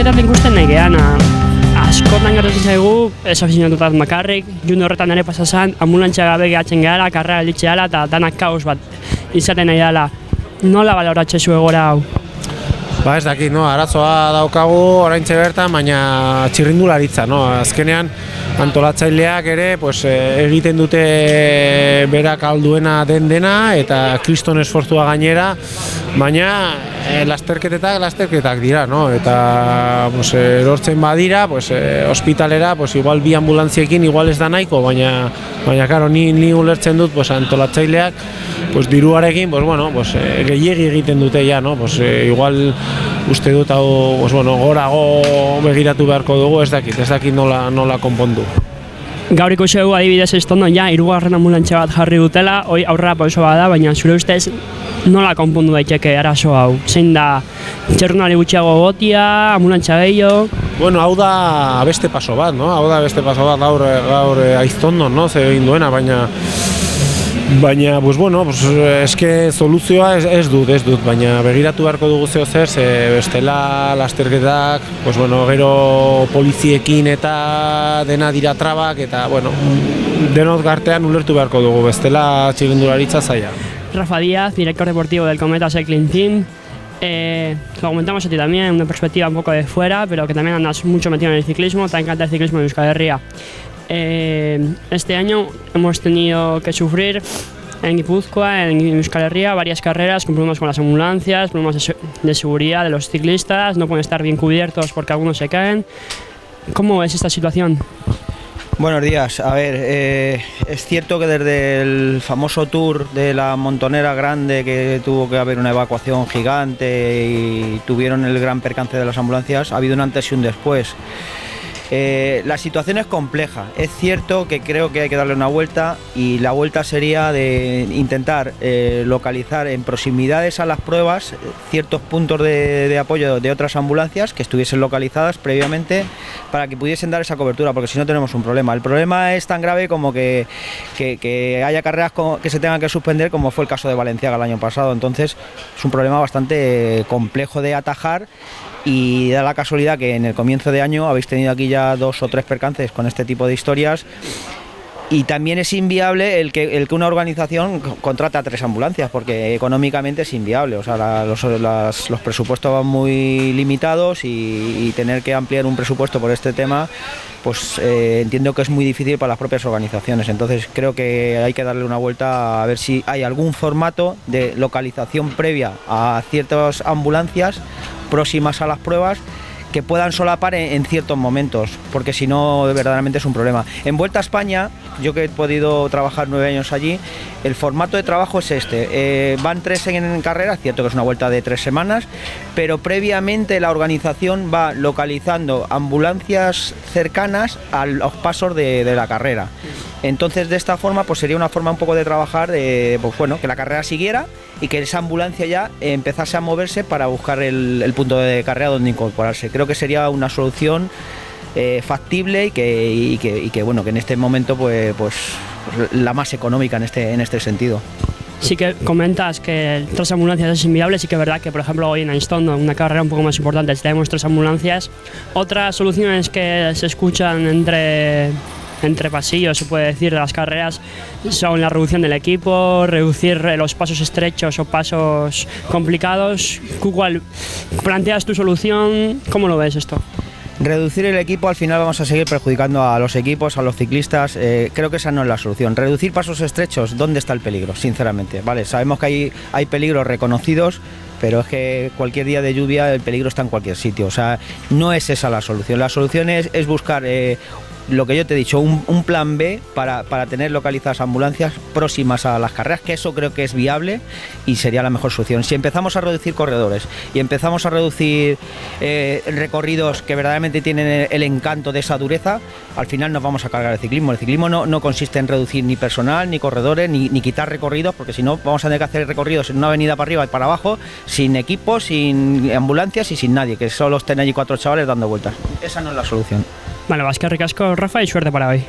lasterketan ikusten nahi gehan, askotan gertatzen zaigu, ez afizinatutat makarrik, june horretan ere pasazan, ambulantzia gabe gehatzen gehala, karrera elitxe dela, eta danak kaos bat izaten nahi dela. Nola baloratze zu egora hau? Ba ez dakit, no? Arazoa daukagu oraintxe bertan, baina txirrindularitza, no? Azkenean antolatzaileak ere pues, egiten dute berak alduena den dena eta kriston esfortzua gainera, baina lasterketak dira, no? Eta pues, erortzen badira, pues, ospitalera, pues, igual bi ambulantziekin igual ez da nahiko, baina claro, ni ulertzen dut pues, antolatzaileak pues, diruarekin pues, bueno, pues, gehiegi egiten dute ja, no? Pues, igual uste dut hau pues, bueno, gorago begiratu beharko dugu, ez dakit nola konpondu. Gaur ikusi dugu adibidez Estondon ja, 3. anbulantzia bat jarri dutela, hoi aurrera pauso bada, baina zure ustez nola konpondu daiteke arazo hau? Zein da, txerrunari gutxiago gotia, ambulantzia gehiago? Bueno, hau da beste paso bat, no? Hau da beste paso bat gaur Aiztondon, no? Zer egin duena, baina pues bueno, pues eske soluzioa ez dut, baina begiratu beharko dugu zeo zer, bestela lasterketak, pues bueno, gero poliziekin eta dena dira trabak, eta bueno, denot gartean ulertu beharko dugu, bestela txirrindularitza zaila. Rafa Díaz, director deportivo del Cometa Cycling Team. Lo comentamos a ti también, una perspectiva un poco de fuera, pero que también andas mucho metido en el ciclismo, te encanta el ciclismo en Euskal Herria. Este año hemos tenido que sufrir en Guipúzcoa, en Euskal Herria, varias carreras con problemas con las ambulancias, problemas de seguridad de los ciclistas, no pueden estar bien cubiertos porque algunos se caen. ¿Cómo ves esta situación? Buenos días. A ver, es cierto que desde el famoso tour de la Montonera Grande, que tuvo que haber una evacuación gigante y tuvieron el gran percance de las ambulancias, ha habido un antes y un después. La situación es compleja, es cierto que creo que hay que darle una vuelta, y la vuelta sería de intentar localizar en proximidades a las pruebas ciertos puntos de apoyo de otras ambulancias que estuviesen localizadas previamente para que pudiesen dar esa cobertura, porque si no tenemos un problema. El problema es tan grave como que haya carreras que se tengan que suspender, como fue el caso de Valenciaga el año pasado. Entonces es un problema bastante complejo de atajar. Y da la casualidad que en el comienzo de año habéis tenido aquí ya 2 o 3 percances con este tipo de historias, y también es inviable el que una organización contrate a 3 ambulancias, porque económicamente es inviable. O sea, los presupuestos van muy limitados, y tener que ampliar un presupuesto por este tema, pues entiendo que es muy difícil para las propias organizaciones. Entonces creo que hay que darle una vuelta a ver si hay algún formato de localización previa a ciertas ambulancias próximas a las pruebas que puedan solapar en ciertos momentos, porque si no verdaderamente es un problema. En Vuelta a España, yo que he podido trabajar 9 años allí, el formato de trabajo es este. Van 3 en carrera, es cierto que es una vuelta de 3 semanas, pero previamente la organización va localizando ambulancias cercanas a los pasos de la carrera. Entonces, de esta forma, pues sería una forma un poco de trabajar, pues bueno, que la carrera siguiera y que esa ambulancia ya empezase a moverse para buscar el punto de carrera donde incorporarse. Creo que sería una solución factible y que bueno, que en este momento pues la más económica en este sentido. Sí que comentas que 3 ambulancias es inviable, sí que es verdad que por ejemplo hoy en Aiztondon, una carrera un poco más importante, tenemos 3 ambulancias. Otras soluciones que se escuchan entre pasillos, se puede decir, de las carreras, son la reducción del equipo, reducir los pasos estrechos o pasos complicados. ¿Cuál planteas tu solución? ¿Cómo lo ves esto? Reducir el equipo, al final vamos a seguir perjudicando a los equipos, a los ciclistas. Creo que esa no es la solución. Reducir pasos estrechos, ¿dónde está el peligro? Sinceramente, vale, sabemos que hay peligros reconocidos, pero es que cualquier día de lluvia el peligro está en cualquier sitio. O sea, no es esa la solución. La solución es buscar lo que yo te he dicho, un plan B para tener localizadas ambulancias próximas a las carreras, que eso creo que es viable y sería la mejor solución. Si empezamos a reducir corredores y empezamos a reducir recorridos que verdaderamente tienen el encanto de esa dureza, al final nos vamos a cargar el ciclismo. El ciclismo no consiste en reducir ni personal, ni corredores, ni quitar recorridos, porque si no vamos a tener que hacer recorridos en una avenida para arriba y para abajo, sin equipos, sin ambulancias y sin nadie, que solo estén allí 4 chavales dando vueltas. Esa no es la solución. Vale, vasque ricasco, Rafa, y suerte para hoy.